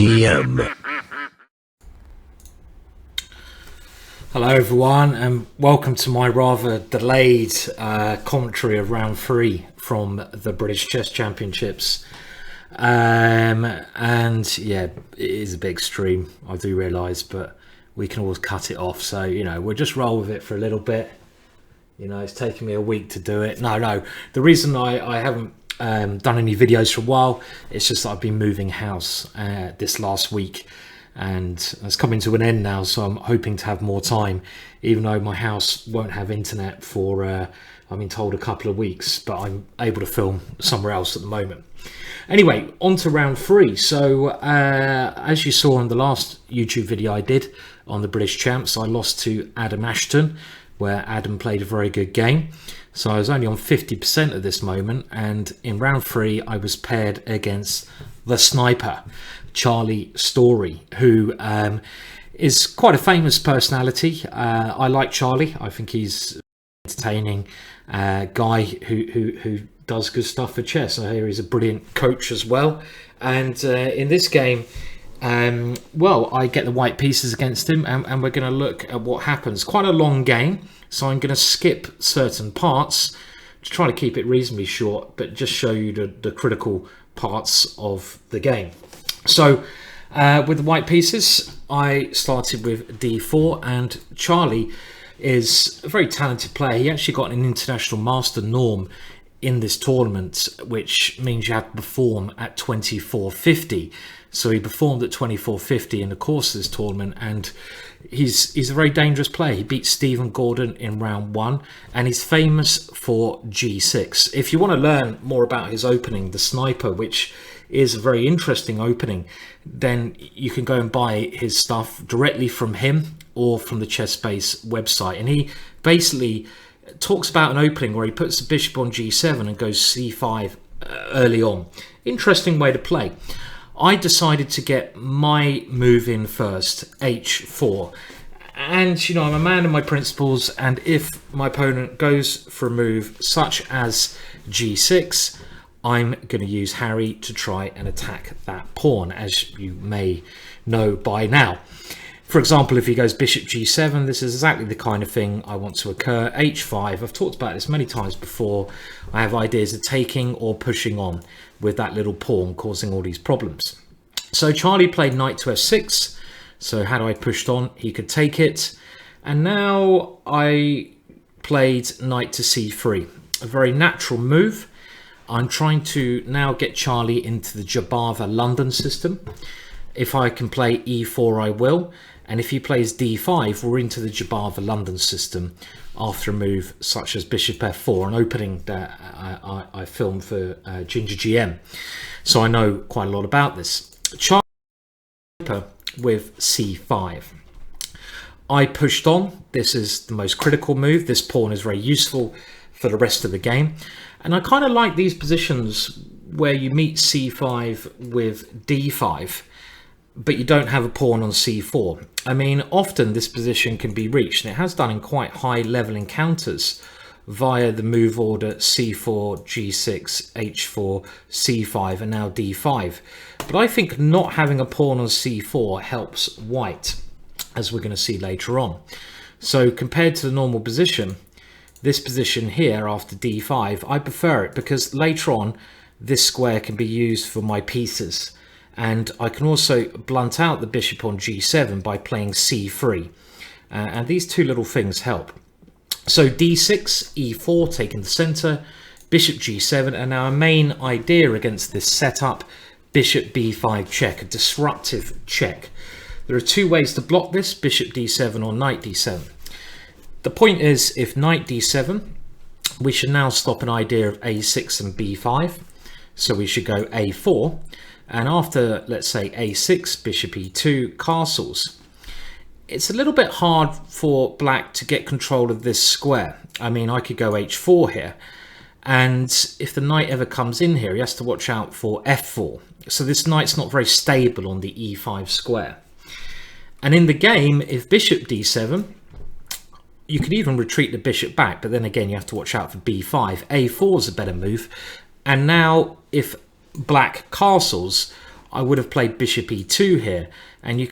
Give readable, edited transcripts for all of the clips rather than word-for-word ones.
GM. Hello everyone, and welcome to my rather delayed commentary of round 3 from the British Chess Championships. And yeah, it is a big stream, I do realise, but we can always cut it off, so you know, we'll just roll with it for a little bit. You know, it's taken me a week to do it. No, the reason I haven't done any videos for a while, it's just that I've been moving house this last week, and it's coming to an end now, so I'm hoping to have more time, even though my house won't have internet for I've been told a couple of weeks, but I'm able to film somewhere else at the moment. Anyway, on to round 3. So as you saw in the last YouTube video I did on the British Champs, I lost to Adam Ashton, where Adam played a very good game. So I was only on 50% at this moment, and in round 3 I was paired against the sniper, Charlie Storey, who is quite a famous personality. I like Charlie. I think he's an entertaining guy who does good stuff for chess. I hear he's a brilliant coach as well. And in this game, well, I get the white pieces against him, and we're going to look at what happens. Quite a long game, so I'm going to skip certain parts to try to keep it reasonably short, but just show you the critical parts of the game. So with the white pieces, I started with d4, and Charlie is a very talented player. He actually got an international master norm in this tournament, which means you have to perform at 2450. So he performed at 2450 in the course of this tournament, and he's a very dangerous player. He beat Stephen Gordon in round 1, and he's famous for g6. If you want to learn more about his opening, the sniper, which is a very interesting opening, then you can go and buy his stuff directly from him or from the Chess Base website. And he basically talks about an opening where he puts the bishop on g7 and goes c5 early on. Interesting way to play. I decided to get my move in first, h4. And, you know, I'm a man of my principles, and if my opponent goes for a move such as g6, I'm going to use Harry to try and attack that pawn, as you may know by now. For example, if he goes bishop g7, this is exactly the kind of thing I want to occur. h5, I've talked about this many times before. I have ideas of taking or pushing on with that little pawn, causing all these problems. So Charlie played knight to f6. So had I pushed on, he could take it. And now I played knight to c3, a very natural move. I'm trying to now get Charlie into the Jabava London system. If I can play e4, I will. And if he plays d5, we're into the Jabava London system after a move such as bishop f4, an opening that I filmed for Ginger GM. So I know quite a lot about this. Charlie with c5. I pushed on. This is the most critical move. This pawn is very useful for the rest of the game. And I kind of like these positions where you meet c5 with d5, but you don't have a pawn on c4. I mean, often this position can be reached, and it has done in quite high level encounters via the move order c4, g6, h4, c5, and now d5. But I think not having a pawn on c4 helps white, as we're going to see later on. So compared to the normal position, this position here after d5, I prefer it because later on this square can be used for my pieces. And I can also blunt out the bishop on g7 by playing c3. And these two little things help. So d6, e4, taking the center, bishop g7. And our main idea against this setup, bishop b5 check, a disruptive check. There are two ways to block this, bishop d7 or knight d7. The point is, if knight d7, we should now stop an idea of a6 and b5. So we should go a4. And after, let's say, a6, bishop e2, castles, it's a little bit hard for black to get control of this square. I mean, I could go h4 here. And if the knight ever comes in here, he has to watch out for f4. So this knight's not very stable on the e5 square. And in the game, if bishop d7, you could even retreat the bishop back, but then again, you have to watch out for b5. a4 is a better move. And now, if black castles, I would have played bishop e2 here, and your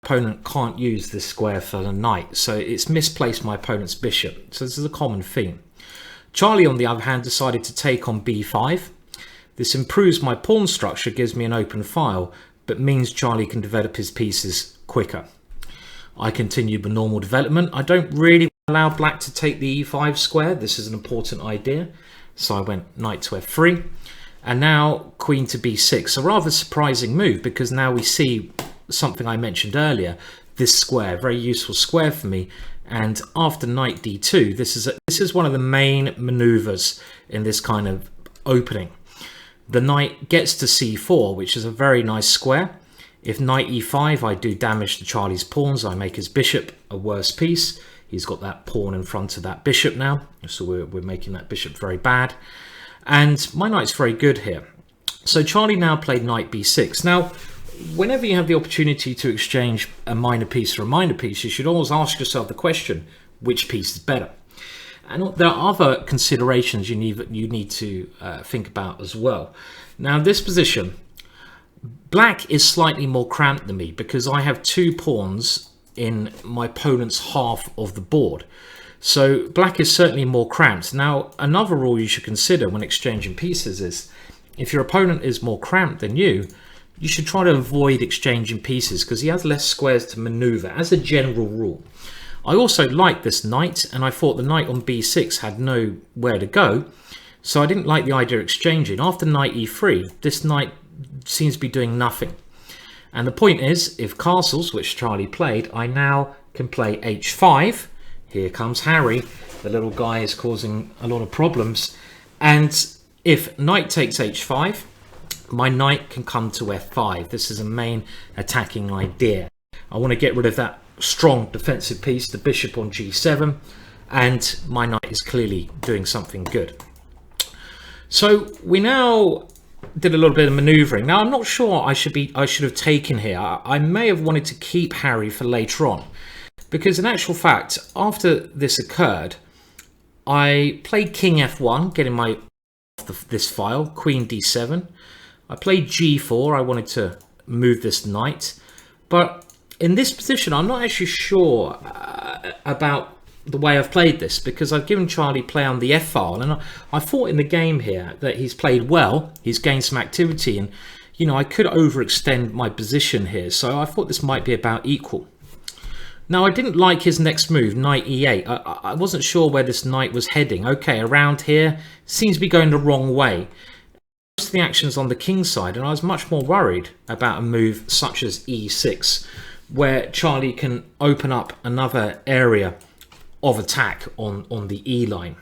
opponent can't use this square for the knight, so it's misplaced my opponent's bishop. So this is a common theme. Charlie, on the other hand, decided to take on b5. This improves my pawn structure, gives me an open file, but means Charlie can develop his pieces quicker. I continued with normal development. I don't really allow black to take the e5 square. This is an important idea. So I went knight to f3, and now queen to b6. A rather surprising move, because now we see something I mentioned earlier, this square, very useful square for me. And after knight d2, this is one of the main maneuvers in this kind of opening. The knight gets to c4, which is a very nice square. If knight e5, I do damage to Charlie's pawns. I make his bishop a worse piece. He's got that pawn in front of that bishop now, so we're making that bishop very bad. And my knight's very good here. So Charlie now played knight b6. Now, whenever you have the opportunity to exchange a minor piece for a minor piece, you should always ask yourself the question, which piece is better? And there are other considerations you need to think about as well. Now, this position, black is slightly more cramped than me because I have two pawns in my opponent's half of the board. So black is certainly more cramped. Now, another rule you should consider when exchanging pieces is if your opponent is more cramped than you should try to avoid exchanging pieces because he has less squares to maneuver as a general rule. I also like this knight, and I thought the knight on b6 had nowhere to go, so I didn't like the idea of exchanging. After knight e3, this knight seems to be doing nothing. And the point is, if castles, which Charlie played, I now can play h5. Here comes Harry. The little guy is causing a lot of problems. And if knight takes h5, my knight can come to f5. This is a main attacking idea. I want to get rid of that strong defensive piece, the bishop on g7, and my knight is clearly doing something good. So we now did a little bit of maneuvering. Now I'm not sure I should have taken here. I may have wanted to keep Harry for later on, because in actual fact, after this occurred, I played king f1, getting my this file, queen d7. I played g4. I wanted to move this knight, but in this position, I'm not actually sure about the way I've played this, because I've given Charlie play on the F file, and I thought in the game here that he's played well, he's gained some activity, and you know, I could overextend my position here, so I thought this might be about equal. Now, I didn't like his next move, knight e8. I wasn't sure where this knight was heading. Okay, around here, seems to be going the wrong way. Most of the action's on the king side, and I was much more worried about a move such as e6, where Charlie can open up another area of attack on the E line,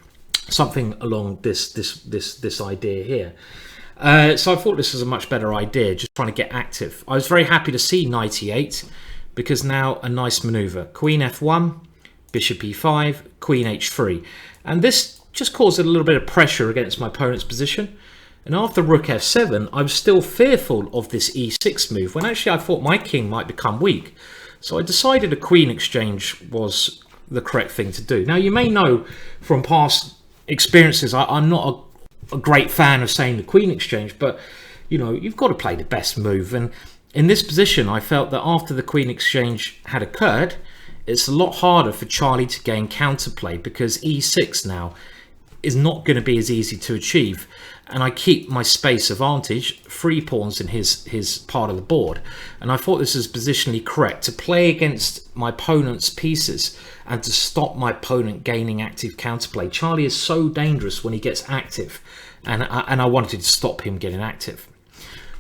something along this idea here. So I thought this was a much better idea, just trying to get active. I was very happy to see knight e8, because now a nice maneuver. Queen f1, bishop e5, queen h3. And this just caused a little bit of pressure against my opponent's position. And after rook f7, I was still fearful of this e6 move, when actually I thought my king might become weak. So I decided a queen exchange was the correct thing to do. Now, you may know from past experiences, I'm not a great fan of saying the queen exchange, but you know, you've got to play the best move. And in this position, I felt that after the queen exchange had occurred, it's a lot harder for Charlie to gain counterplay, because e6 now is not going to be as easy to achieve, and I keep my space advantage, 3 pawns in his part of the board, and I thought this was positionally correct to play against my opponent's pieces and to stop my opponent gaining active counterplay. Charlie is so dangerous when he gets active, and I wanted to stop him getting active.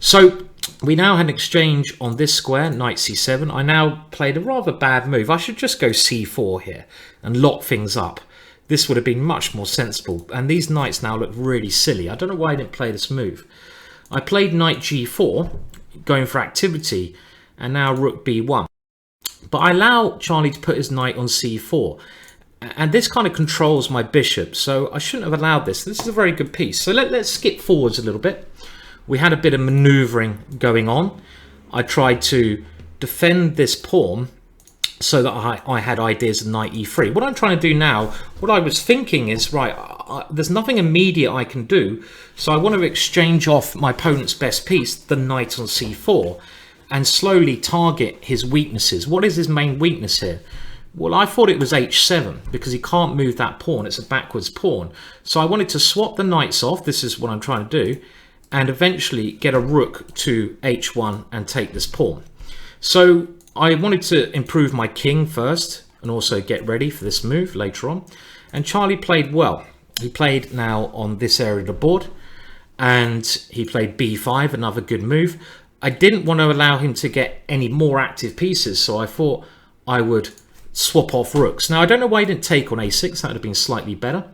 So we now had an exchange on this square, knight c7. I now played a rather bad move. I should just go c4 here and lock things up. This would have been much more sensible, and these knights now look really silly. I don't know why I didn't play this move. I played knight g4, going for activity, and now rook b1. But I allow Charlie to put his knight on c4, and this kind of controls my bishop, so I shouldn't have allowed this. This is a very good piece. So let's skip forwards a little bit. We had a bit of maneuvering going on. I tried to defend this pawn so that I had ideas of knight e3. What I'm trying to do now, what I was thinking is, right, there's nothing immediate I can do, so I want to exchange off my opponent's best piece, the knight on c4, and slowly target his weaknesses. What is his main weakness here? Well, I thought it was h7 because he can't move that pawn. It's a backwards pawn. So I wanted to swap the knights off. This is what I'm trying to do, and eventually get a rook to h1 and take this pawn. So I wanted to improve my king first and also get ready for this move later on. And Charlie played well. He played now on this area of the board, and he played b5, another good move. I didn't want to allow him to get any more active pieces, so I thought I would swap off rooks. Now, I don't know why he didn't take on a6. That would have been slightly better.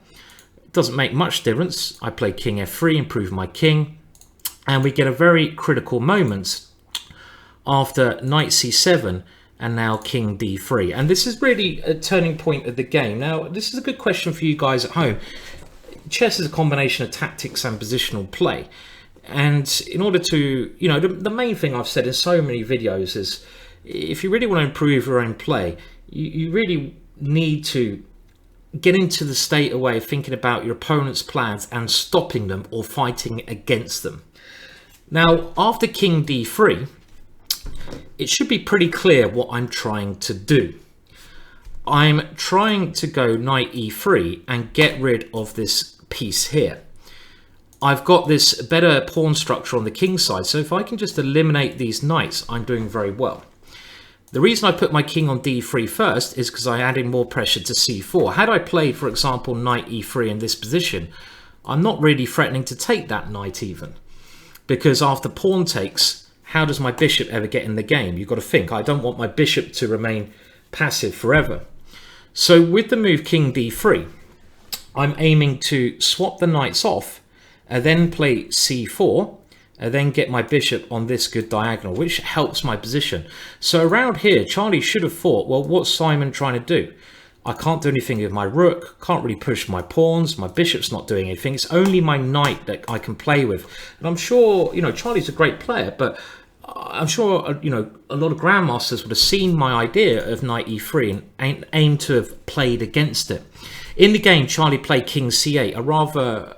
It doesn't make much difference. I play king f3, improve my king, and we get a very critical moment after knight c7 and now king d3. And this is really a turning point of the game. Now, this is a good question for you guys at home. Chess is a combination of tactics and positional play. And in order to, you know, the main thing I've said in so many videos is if you really want to improve your own play, you really need to get into the state of way of thinking about your opponent's plans and stopping them or fighting against them. Now, after king d3, it should be pretty clear what I'm trying to do. I'm trying to go knight e3 and get rid of this piece here. I've got this better pawn structure on the king side, so if I can just eliminate these knights, I'm doing very well. The reason I put my king on d3 first is because I added more pressure to c4. Had I played, for example, knight e3 in this position, I'm not really threatening to take that knight even. Because after pawn takes, how does my bishop ever get in the game? You've got to think, I don't want my bishop to remain passive forever. So with the move king d3, I'm aiming to swap the knights off, and then play c4, and then get my bishop on this good diagonal, which helps my position. So around here, Charlie should have thought, well, what's Simon trying to do? I can't do anything with my rook, can't really push my pawns, my bishop's not doing anything. It's only my knight that I can play with. And I'm sure, you know, Charlie's a great player, but I'm sure, you know, a lot of grandmasters would have seen my idea of knight e3 and aimed to have played against it. In the game, Charlie played king c8, a rather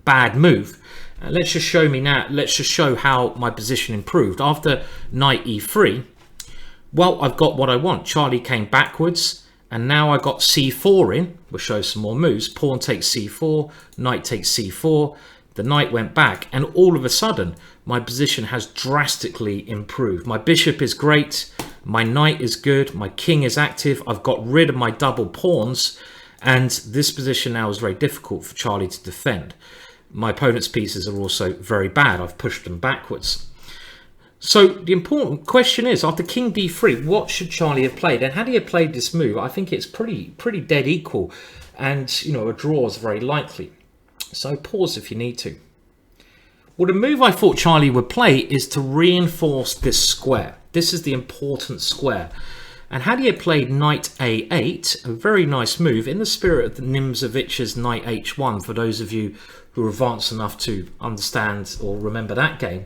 bad move. Let's just show how my position improved. After knight e3, well, I've got what I want. Charlie came backwards, and now I got c4 in. We'll show some more moves. Pawn takes c4, knight takes c4. The knight went back, and all of a sudden, my position has drastically improved. My bishop is great, my knight is good, my king is active. I've got rid of my double pawns, and this position now is very difficult for Charlie to defend. My opponent's pieces are also very bad. I've pushed them backwards. So the important question is, after king d3, what should Charlie have played? And had he have played this move, I think it's pretty dead equal. And, you know, a draw is very likely. So pause if you need to. Well, the move I thought Charlie would play is to reinforce this square. This is the important square. And had he had played knight a8, a very nice move in the spirit of the Nimzovich's knight h1, for those of you who are advanced enough to understand or remember that game,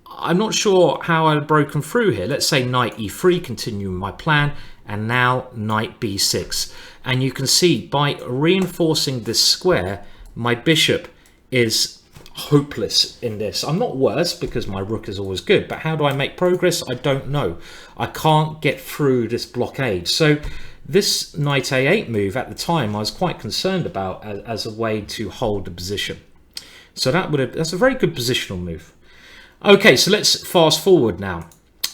I'm not sure how I'd have broken through here. Let's say knight e3, continuing my plan, and now knight b6. And you can see by reinforcing this square, my bishop is hopeless in this. I'm not worse because my rook is always good, but how do I make progress? I don't know. I can't get through this blockade. So this knight a8 move at the time I was quite concerned about as a way to hold the position. So that's a very good positional move. Okay, so let's fast forward now.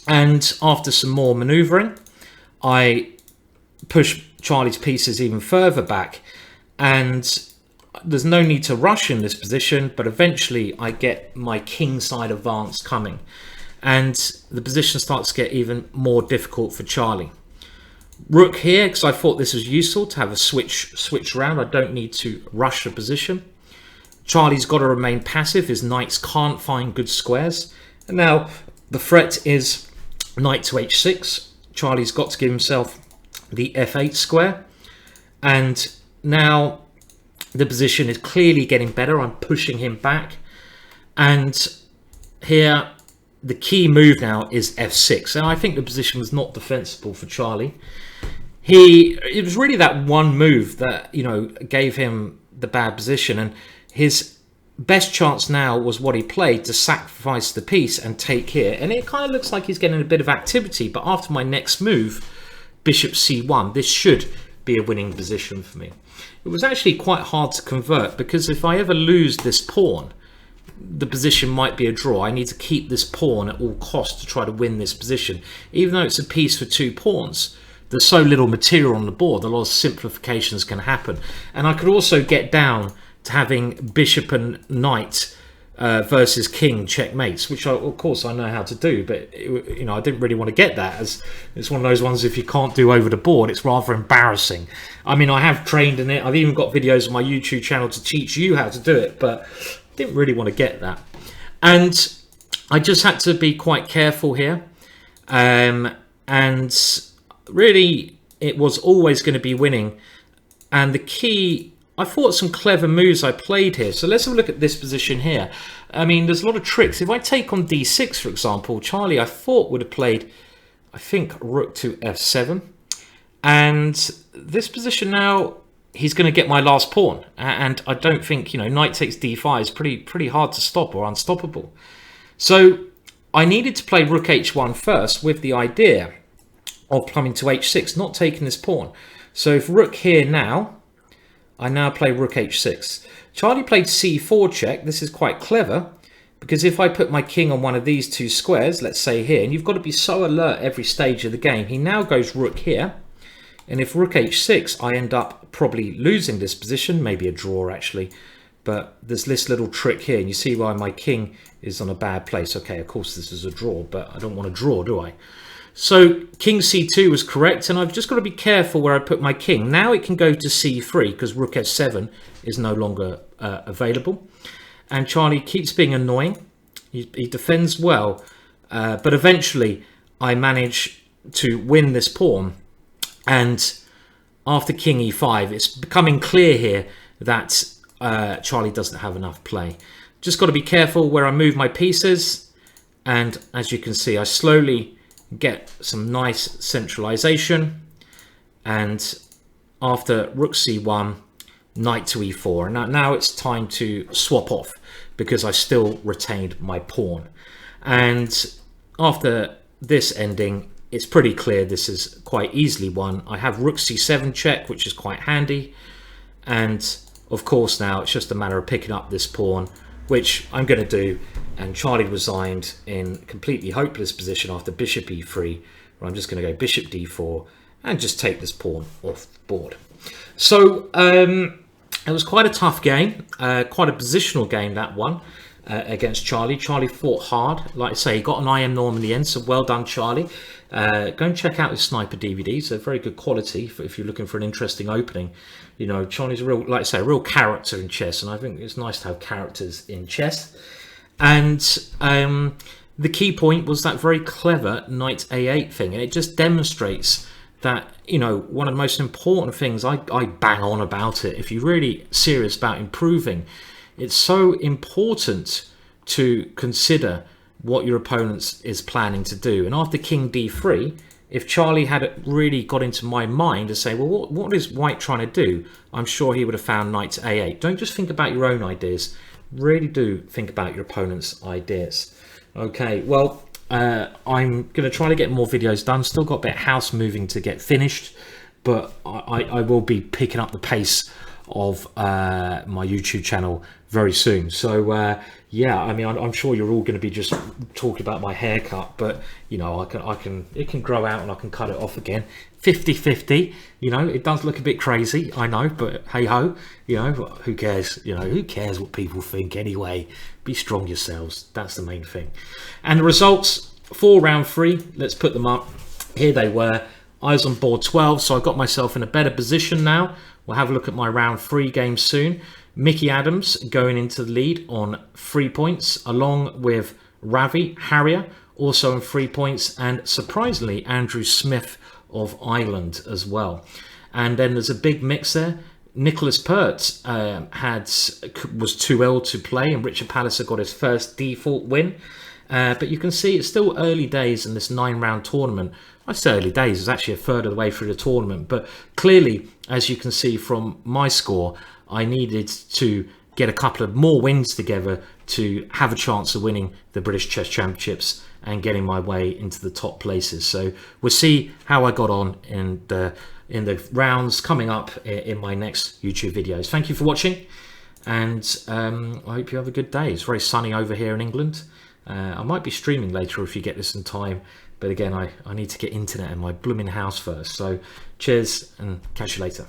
And after some more maneuvering, I push Charlie's pieces even further back, and there's no need to rush in this position, but eventually I get my king side advance coming, and the position starts to get even more difficult for Charlie. Rook here, because I thought this was useful to have a switch around. I don't need to rush the position. Charlie's got to remain passive. His knights can't find good squares. And now the threat is knight to h6. Charlie's got to give himself the f8 square, and now the position is clearly getting better. I'm pushing him back, and here the key move now is f6, and I think the position was not defensible for Charlie. It was really that one move that, you know, gave him the bad position, and his best chance now was what he played to sacrifice the piece and take here. And it kind of looks like he's getting a bit of activity, but after my next move, bishop c1, this should be a winning position for me. It was actually quite hard to convert, because if I ever lose this pawn, the position might be a draw. I need to keep this pawn at all costs to try to win this position. Even though it's a piece for 2 pawns, there's so little material on the board, a lot of simplifications can happen. And I could also get down to having bishop and knight versus king checkmates, which of course I know how to do, but you know, I didn't really want to get that, as it's one of those ones, if you can't do over the board, it's rather embarrassing. I mean, I have trained in it, I've even got videos on my YouTube channel to teach you how to do it, but didn't really want to get that. And I just had to be quite careful here, and really it was always going to be winning. And the key, I thought some clever moves I played here. So let's have a look at this position here. I mean, there's a lot of tricks. If I take on d6, for example, Charlie, I thought, would have played, I think, rook to f7. And this position now, he's going to get my last pawn. And I don't think, you know, knight takes d5 is pretty hard to stop, or unstoppable. So I needed to play rook h1 first, with the idea of coming to h6, not taking this pawn. So if rook here now, I now play rook h6. Charlie played c4 check. This is quite clever, because if I put my king on one of these 2 squares, let's say here, and you've got to be so alert every stage of the game, he now goes rook here. And if rook h6, I end up probably losing this position, maybe a draw actually. But there's this little trick here, and you see why my king is on a bad place. Okay, of course this is a draw, but I don't want to draw, do I? So king c2 was correct, and I've just got to be careful where I put my king. Now it can go to c3, because rook f7 is no longer available. And Charlie keeps being annoying. He defends well, but eventually I manage to win this pawn. And after king e5, it's becoming clear here that Charlie doesn't have enough play. Just got to be careful where I move my pieces. And as you can see, I slowly get some nice centralization. And after rook c1, knight to e4. Now it's time to swap off, because I still retained my pawn. And after this ending, it's pretty clear this is quite easily won. I have rook c7 check, which is quite handy. And of course now it's just a matter of picking up this pawn, which I'm going to do. And Charlie resigned in completely hopeless position after bishop e3, where I'm just going to go bishop d4 and just take this pawn off the board. So it was quite a tough game, quite a positional game, that one. Against Charlie. Charlie fought hard. Like I say, he got an IM norm in the end, so well done, Charlie. Go and check out his sniper DVDs. They're very good quality if you're looking for an interesting opening. You know, Charlie's a real, like I say, a real character in chess, and I think it's nice to have characters in chess. And the key point was that very clever knight a8 thing, and it just demonstrates that, you know, one of the most important things, I bang on about it, if you're really serious about improving, it's so important to consider what your opponent is planning to do. And after king d3, if Charlie had really got into my mind to say, well, what is white trying to do? I'm sure he would have found knight to a8. Don't just think about your own ideas. Really do think about your opponent's ideas. Okay, well, I'm going to try to get more videos done. Still got a bit of house moving to get finished, but I will be picking up the pace of my YouTube channel very soon. So yeah, I mean, I'm sure you're all going to be just talking about my haircut, but you know, it can grow out and I can cut it off again. 50-50, you know, it does look a bit crazy, I know, but hey ho, you know, who cares? You know, who cares what people think anyway? Be strong yourselves, that's the main thing. And the results for round 3, let's put them up. Here they were. I was on board 12, so I got myself in a better position now. We'll have a look at my round 3 game soon. Mickey Adams going into the lead on 3 points, along with Ravi Harrier also on 3 points, and surprisingly Andrew Smith of Ireland as well. And then there's a big mix there. Nicholas Pert was too ill to play, and Richard Palliser got his first default win. But you can see it's still early days in this 9-round tournament. I say early days, it's actually a third of the way through the tournament. But clearly, as you can see from my score, I needed to get a couple of more wins together to have a chance of winning the British Chess Championships and getting my way into the top places. So we'll see how I got on in the rounds coming up in my next YouTube videos. Thank you for watching, and I hope you have a good day. It's very sunny over here in England. I might be streaming later if you get this in time, but again, I need to get internet in my blooming house first. So cheers and catch you later.